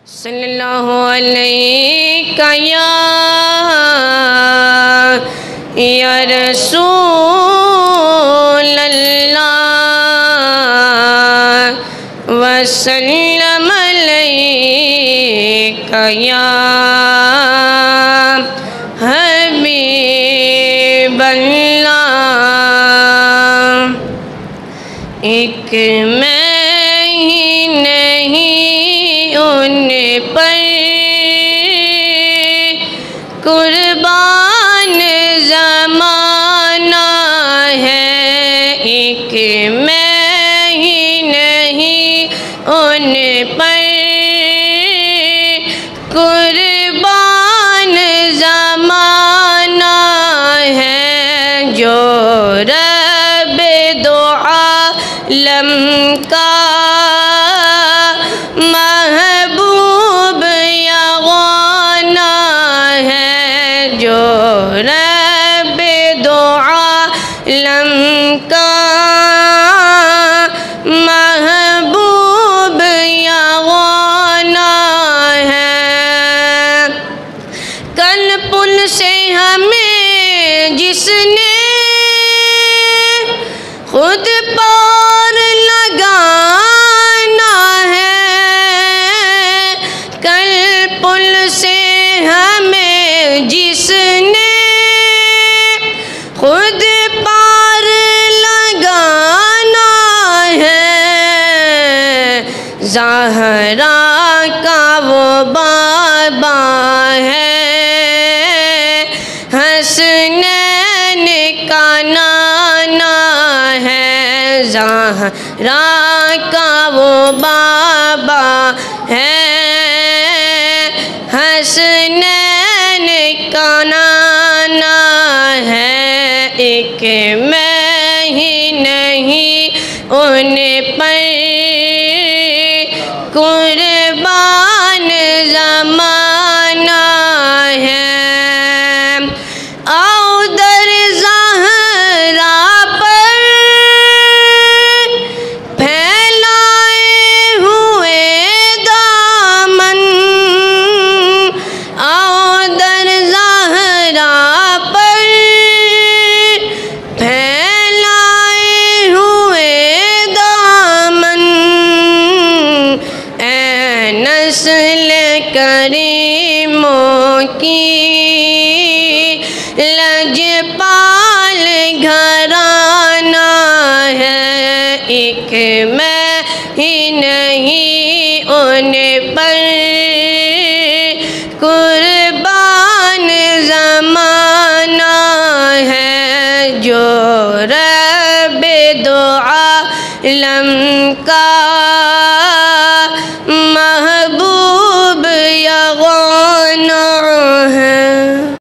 صلی اللہ علیہ یا رسول اللہ وسلم علیک یا حبیب اللہ۔ ایک میں ہی نہیں ان پر قربان زمانہ ہے، ایک میں ہی نہیں ان پر قربان زمانہ ہے، جو رب دو عالم کا محبوب یگانہ ہے، جو رب دو عالم کا محبوب یگانہ ہے۔ کل پل سے ہمیں جس نے خود پار لگانا ہے، کل پل سے ہمیں جس نے خود پار لگانا ہے، زہرا کا وہ بابا ہے، حسنین کا نانا ہے، زہرا کا وہ بابا ہے، حسنین کا نانا ہے، ایک میں ہی نہیں ان پر قربان زمانہ ہے۔ آؤ در زہرا پر پھیلائے ہوئے دامن، آؤ در زہرا پر پھیلائے ہوئے دامن، اے نسل کریموں کی لجپال گھرانہ ہے، ایک میں ہی نہیں ان پر قربان زمانہ ہے، جو رب دو عالم کا